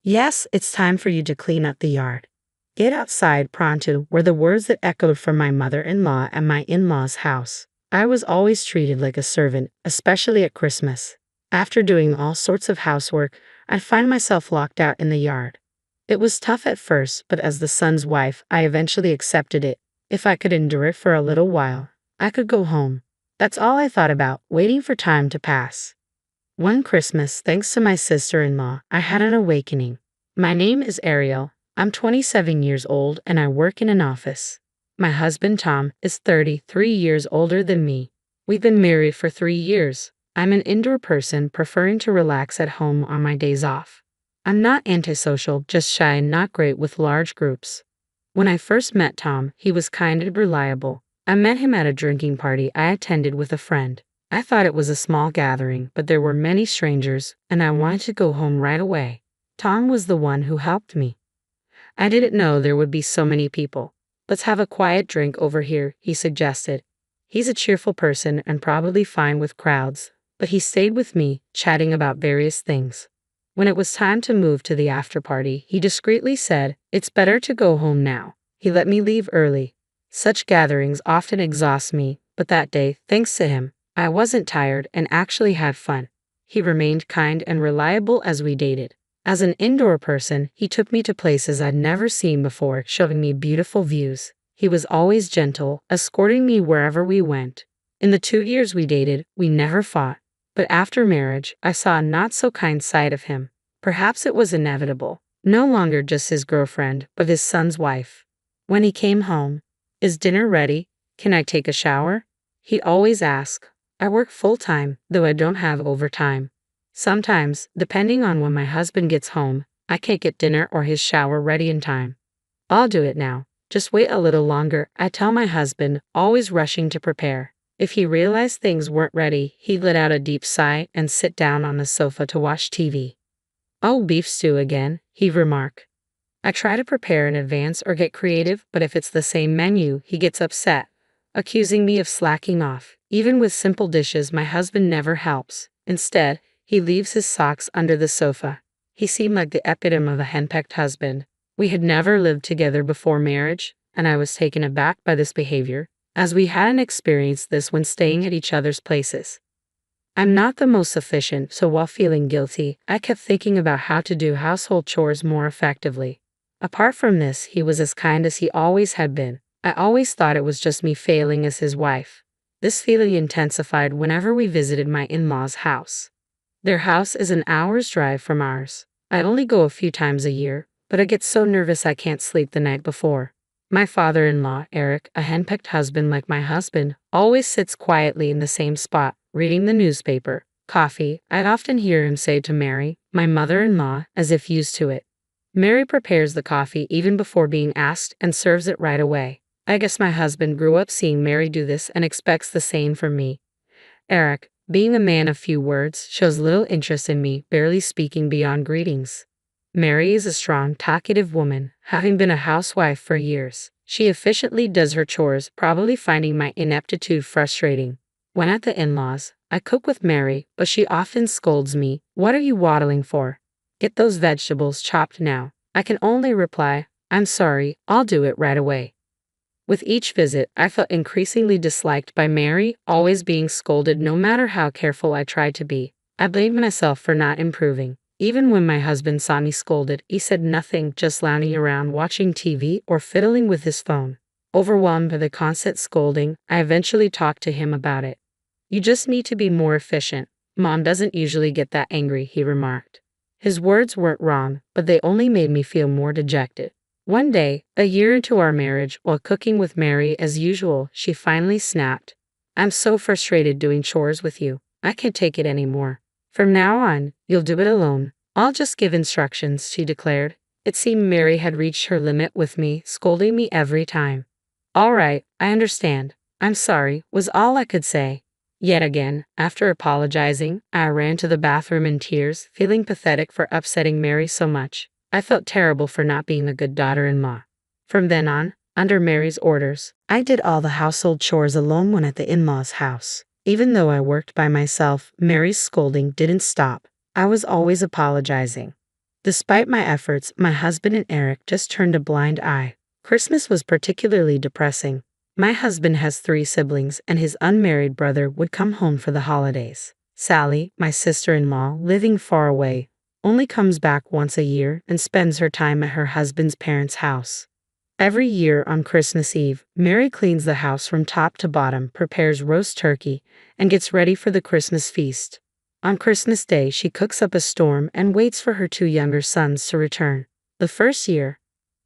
Yes, it's time for you to clean up the yard. Get outside pronto were the words that echoed from my mother-in-law at my in-law's house. I was always treated like a servant, especially at Christmas. After doing all sorts of housework, I'd find myself locked out in the yard. It was tough at first, but as the son's wife, I eventually accepted it. If I could endure it for a little while, I could go home. That's all I thought about, waiting for time to pass. One Christmas, thanks to my sister-in-law, I had an awakening. My name is Ariel. I'm 27 years old and I work in an office. My husband Tom is 33 years older than me. We've been married for 3 years. I'm an indoor person preferring to relax at home on my days off. I'm not antisocial, just shy and not great with large groups. When I first met Tom, he was kind and reliable. I met him at a drinking party I attended with a friend. I thought it was a small gathering, but there were many strangers, and I wanted to go home right away. Tom was the one who helped me. I didn't know there would be so many people. Let's have a quiet drink over here, he suggested. He's a cheerful person and probably fine with crowds, but he stayed with me, chatting about various things. When it was time to move to the after party, he discreetly said, "It's better to go home now." He let me leave early. Such gatherings often exhaust me, but that day, thanks to him, I wasn't tired and actually had fun. He remained kind and reliable as we dated. As an indoor person, he took me to places I'd never seen before, showing me beautiful views. He was always gentle, escorting me wherever we went. In the 2 years we dated, we never fought. But after marriage, I saw a not-so-kind side of him. Perhaps it was inevitable. No longer just his girlfriend, but his son's wife. When he came home, "Is dinner ready? Can I take a shower?" He'd always ask. I work full-time, though I don't have overtime. Sometimes, depending on when my husband gets home, I can't get dinner or his shower ready in time. "I'll do it now. Just wait a little longer," I tell my husband, always rushing to prepare. If he realized things weren't ready, he'd let out a deep sigh and sit down on the sofa to watch TV. "Oh, beef stew again," he'd remark. I try to prepare in advance or get creative, but if it's the same menu, he gets upset, accusing me of slacking off. Even with simple dishes, my husband never helps. Instead, he leaves his socks under the sofa. He seemed like the epitome of a henpecked husband. We had never lived together before marriage, and I was taken aback by this behavior, as we hadn't experienced this when staying at each other's places. I'm not the most efficient, so while feeling guilty, I kept thinking about how to do household chores more effectively. Apart from this, he was as kind as he always had been. I always thought it was just me failing as his wife. This feeling intensified whenever we visited my in-laws' house. Their house is an hour's drive from ours. I only go a few times a year, but I get so nervous I can't sleep the night before. My father-in-law, Eric, a henpecked husband like my husband, always sits quietly in the same spot, reading the newspaper. Coffee, I'd often hear him say to Mary, my mother-in-law, as if used to it. Mary prepares the coffee even before being asked and serves it right away. I guess my husband grew up seeing Mary do this and expects the same from me. Eric, being a man of few words, shows little interest in me, barely speaking beyond greetings. Mary is a strong, talkative woman, having been a housewife for years. She efficiently does her chores, probably finding my ineptitude frustrating. When at the in-laws, I cook with Mary, but she often scolds me. "What are you waddling for? Get those vegetables chopped now." I can only reply, "I'm sorry, I'll do it right away." With each visit, I felt increasingly disliked by Mary, always being scolded no matter how careful I tried to be. I blamed myself for not improving. Even when my husband saw me scolded, he said nothing, just lounging around watching TV or fiddling with his phone. Overwhelmed by the constant scolding, I eventually talked to him about it. "You just need to be more efficient. Mom doesn't usually get that angry," he remarked. His words weren't wrong, but they only made me feel more dejected. One day, a year into our marriage, while cooking with Mary as usual, she finally snapped. "I'm so frustrated doing chores with you. I can't take it anymore. From now on, you'll do it alone. I'll just give instructions," she declared. It seemed Mary had reached her limit with me, scolding me every time. "All right, I understand. I'm sorry," was all I could say. Yet again, after apologizing, I ran to the bathroom in tears, feeling pathetic for upsetting Mary so much. I felt terrible for not being a good daughter-in-law. From then on, under Mary's orders, I did all the household chores alone when at the in-laws' house. Even though I worked by myself, Mary's scolding didn't stop. I was always apologizing. Despite my efforts, my husband and Eric just turned a blind eye. Christmas was particularly depressing. My husband has 3 siblings, and his unmarried brother would come home for the holidays. Sally, my sister-in-law, living far away, only comes back once a year and spends her time at her husband's parents' house. Every year on Christmas Eve, Mary cleans the house from top to bottom, prepares roast turkey, and gets ready for the Christmas feast. On Christmas Day, she cooks up a storm and waits for her 2 younger sons to return. The first year,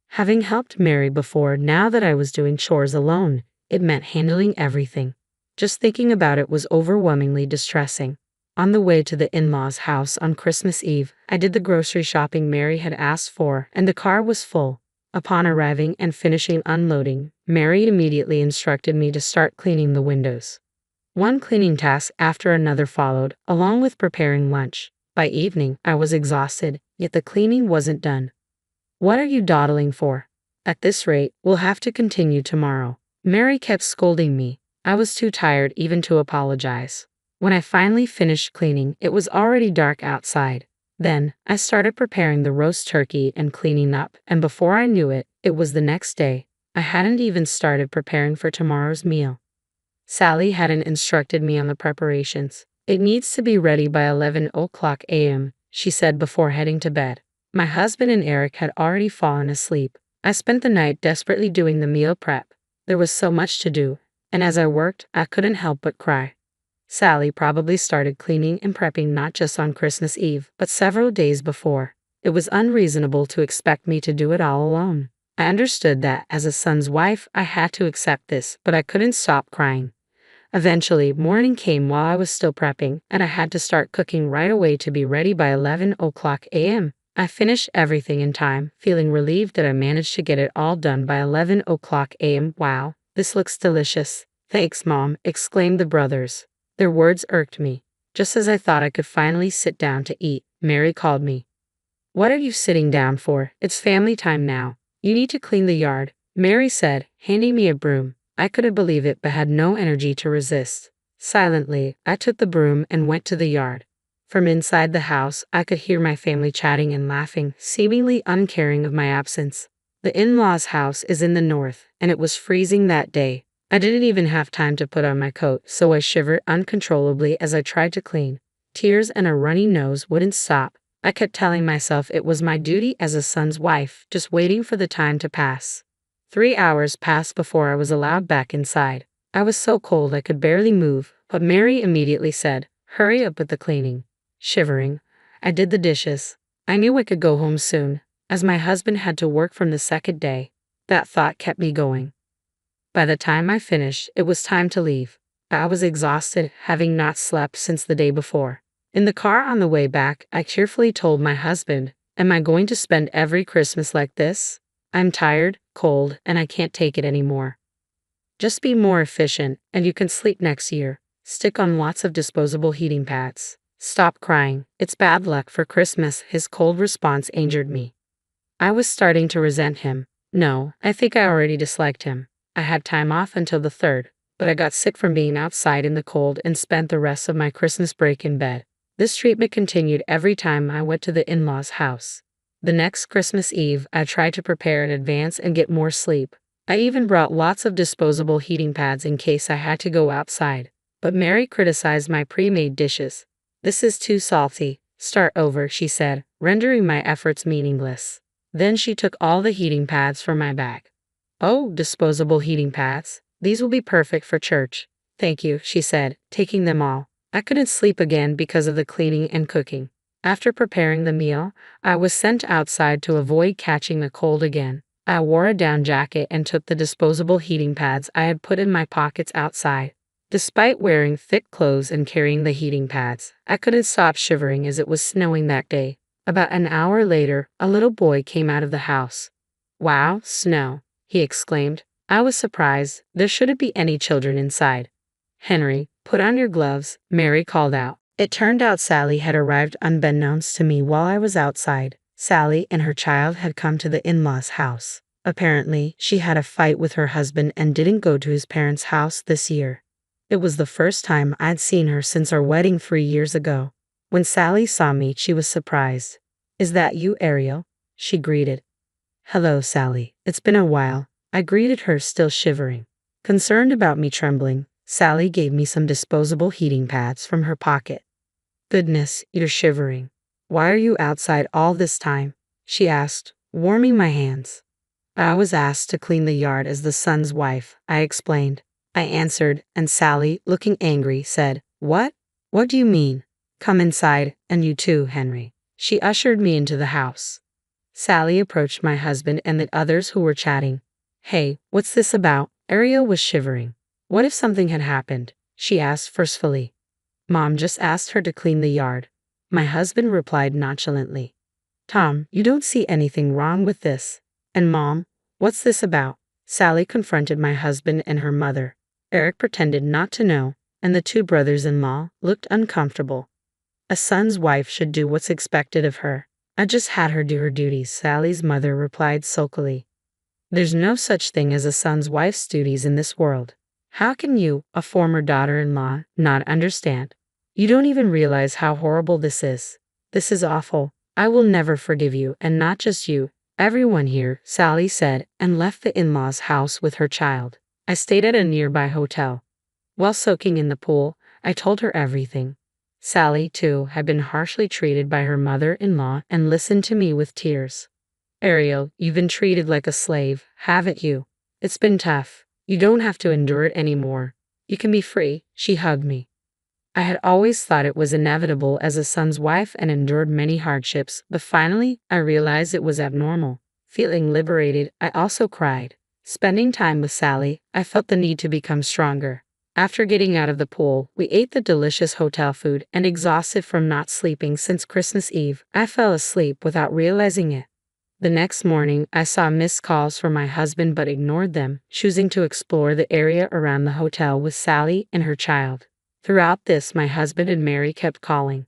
having helped Mary before, now that I was doing chores alone, it meant handling everything. Just thinking about it was overwhelmingly distressing. On the way to the in-laws' house on Christmas Eve, I did the grocery shopping Mary had asked for, and the car was full. Upon arriving and finishing unloading, Mary immediately instructed me to start cleaning the windows. One cleaning task after another followed, along with preparing lunch. By evening, I was exhausted, yet the cleaning wasn't done. "What are you dawdling for? At this rate, we'll have to continue tomorrow." Mary kept scolding me. I was too tired even to apologize. When I finally finished cleaning, it was already dark outside. Then, I started preparing the roast turkey and cleaning up, and before I knew it, it was the next day. I hadn't even started preparing for tomorrow's meal. Sally hadn't instructed me on the preparations. "It needs to be ready by 11 o'clock a.m., she said before heading to bed. My husband and Eric had already fallen asleep. I spent the night desperately doing the meal prep. There was so much to do, and as I worked, I couldn't help but cry. Sally probably started cleaning and prepping not just on Christmas Eve, but several days before. It was unreasonable to expect me to do it all alone. I understood that, as a son's wife, I had to accept this, but I couldn't stop crying. Eventually, morning came while I was still prepping, and I had to start cooking right away to be ready by 11 o'clock a.m. I finished everything in time, feeling relieved that I managed to get it all done by 11 o'clock a.m. "Wow, this looks delicious." "Thanks, Mom," exclaimed the brothers. Their words irked me. Just as I thought I could finally sit down to eat, Mary called me. "What are you sitting down for? It's family time now. You need to clean the yard," Mary said, handing me a broom. I couldn't believe it but had no energy to resist. Silently, I took the broom and went to the yard. From inside the house, I could hear my family chatting and laughing, seemingly uncaring of my absence. The in-laws' house is in the north, and it was freezing that day. I didn't even have time to put on my coat, so I shivered uncontrollably as I tried to clean. Tears and a runny nose wouldn't stop. I kept telling myself it was my duty as a son's wife, just waiting for the time to pass. 3 hours passed before I was allowed back inside. I was so cold I could barely move, but Mary immediately said, "Hurry up with the cleaning." Shivering, I did the dishes. I knew I could go home soon, as my husband had to work from the second day. That thought kept me going. By the time I finished, it was time to leave. I was exhausted, having not slept since the day before. In the car on the way back, I cheerfully told my husband, "Am I going to spend every Christmas like this? I'm tired, cold, and I can't take it anymore." "Just be more efficient, and you can sleep next year. Stick on lots of disposable heating pads. Stop crying. It's bad luck for Christmas." His cold response angered me. I was starting to resent him. No, I think I already disliked him. I had time off until the 3rd, but I got sick from being outside in the cold and spent the rest of my Christmas break in bed. This treatment continued every time I went to the in-laws' house. The next Christmas Eve, I tried to prepare in advance and get more sleep. I even brought lots of disposable heating pads in case I had to go outside. But Mary criticized my pre-made dishes. "This is too salty. Start over," she said, rendering my efforts meaningless. Then she took all the heating pads from my bag. "Oh, disposable heating pads. These will be perfect for church." "Thank you," she said, taking them all. I couldn't sleep again because of the cleaning and cooking. After preparing the meal, I was sent outside to avoid catching the cold again. I wore a down jacket and took the disposable heating pads I had put in my pockets outside. Despite wearing thick clothes and carrying the heating pads, I couldn't stop shivering as it was snowing that day. About an hour later, a little boy came out of the house. "Wow, snow," he exclaimed. I was surprised. There shouldn't be any children inside. "Henry, put on your gloves," Mary called out. It turned out Sally had arrived unbeknownst to me while I was outside. Sally and her child had come to the in-laws' house. Apparently, she had a fight with her husband and didn't go to his parents' house this year. It was the first time I'd seen her since our wedding 3 years ago. When Sally saw me, she was surprised. Is that you, Ariel? She greeted. Hello, Sally. It's been a while. I greeted her, still shivering. Concerned about me trembling, Sally gave me some disposable heating pads from her pocket. Goodness, you're shivering. Why are you outside all this time? She asked, warming my hands. I was asked to clean the yard as the son's wife, I explained. I answered, and Sally, looking angry, said, What? What do you mean? Come inside, and you too, Henry. She ushered me into the house. Sally approached my husband and the others who were chatting. Hey, what's this about? Ariel was shivering. What if something had happened? She asked forcefully. Mom just asked her to clean the yard. My husband replied nonchalantly. Tom, you don't see anything wrong with this. And Mom, what's this about? Sally confronted my husband and her mother. Eric pretended not to know, and the two brothers-in-law looked uncomfortable. A son's wife should do what's expected of her. I just had her do her duties, Sally's mother replied sulkily. There's no such thing as a son's wife's duties in this world. How can you, a former daughter-in-law, not understand? You don't even realize how horrible this is. This is awful. I will never forgive you, and not just you, everyone here, Sally said, and left the in-laws' house with her child. I stayed at a nearby hotel. While soaking in the pool, I told her everything. Sally, too, had been harshly treated by her mother-in-law and listened to me with tears. Ariel, you've been treated like a slave, haven't you? It's been tough. You don't have to endure it anymore. You can be free, she hugged me. I had always thought it was inevitable as a son's wife and endured many hardships, but finally, I realized it was abnormal. Feeling liberated, I also cried. Spending time with Sally, I felt the need to become stronger. After getting out of the pool, we ate the delicious hotel food, and exhausted from not sleeping since Christmas Eve, I fell asleep without realizing it. The next morning, I saw missed calls from my husband but ignored them, choosing to explore the area around the hotel with Sally and her child. Throughout this, my husband and Mary kept calling.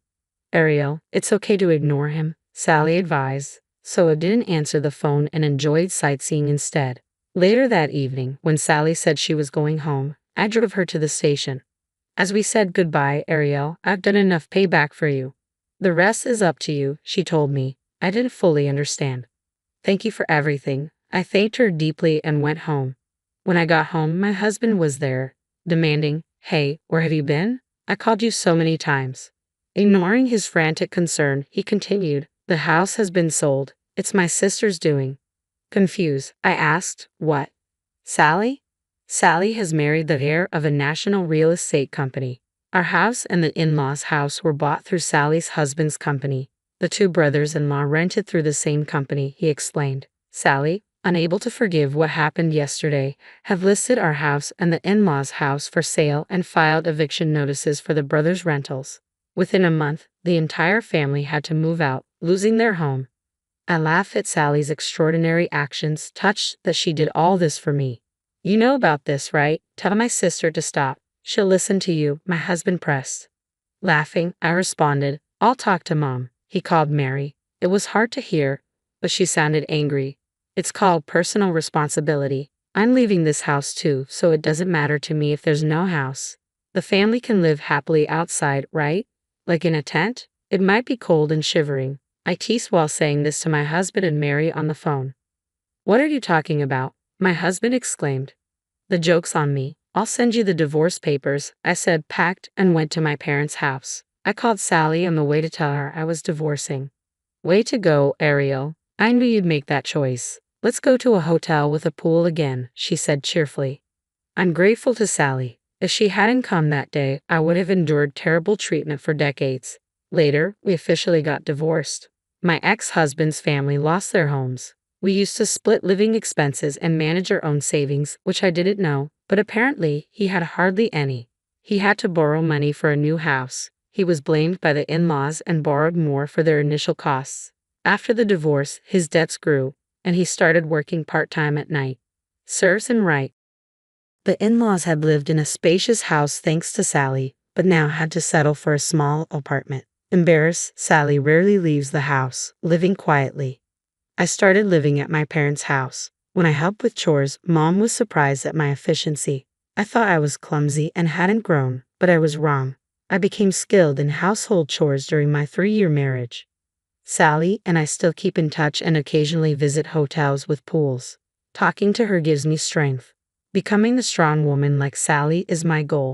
Ariel, it's okay to ignore him, Sally advised, so I didn't answer the phone and enjoyed sightseeing instead. Later that evening, when Sally said she was going home, I drove her to the station. As we said goodbye, Ariel, I've done enough payback for you. The rest is up to you, she told me. I didn't fully understand. Thank you for everything. I thanked her deeply and went home. When I got home, my husband was there, demanding, Hey, where have you been? I called you so many times. Ignoring his frantic concern, he continued, The house has been sold. It's my sister's doing. Confused, I asked, What? Sally? Sally has married the heir of a national real estate company. Our house and the in-laws' house were bought through Sally's husband's company. The two brothers-in-law rented through the same company, he explained. Sally, unable to forgive what happened yesterday, have listed our house and the in-laws' house for sale and filed eviction notices for the brothers' rentals. Within a month, the entire family had to move out, losing their home. I laugh at Sally's extraordinary actions, touched that she did all this for me. You know about this, right? Tell my sister to stop. She'll listen to you, my husband pressed. Laughing, I responded, I'll talk to Mom. He called Mary. It was hard to hear, but she sounded angry. It's called personal responsibility. I'm leaving this house too, so it doesn't matter to me if there's no house. The family can live happily outside, right? Like in a tent? It might be cold and shivering. I teased while saying this to my husband and Mary on the phone. What are you talking about? My husband exclaimed. The joke's on me. I'll send you the divorce papers, I said, packed and went to my parents' house. I called Sally on the way to tell her I was divorcing. Way to go, Ariel. I knew you'd make that choice. Let's go to a hotel with a pool again, she said cheerfully. I'm grateful to Sally. If she hadn't come that day, I would have endured terrible treatment for decades. Later, we officially got divorced. My ex-husband's family lost their homes. We used to split living expenses and manage our own savings, which I didn't know, but apparently he had hardly any. He had to borrow money for a new house. He was blamed by the in-laws and borrowed more for their initial costs. After the divorce, his debts grew, and he started working part-time at night. Serves him right. The in-laws had lived in a spacious house thanks to Sally, but now had to settle for a small apartment. Embarrassed, Sally rarely leaves the house, living quietly. I started living at my parents' house. When I helped with chores, Mom was surprised at my efficiency. I thought I was clumsy and hadn't grown, but I was wrong. I became skilled in household chores during my 3-year marriage. Sally and I still keep in touch and occasionally visit hotels with pools. Talking to her gives me strength. Becoming the strong woman like Sally is my goal.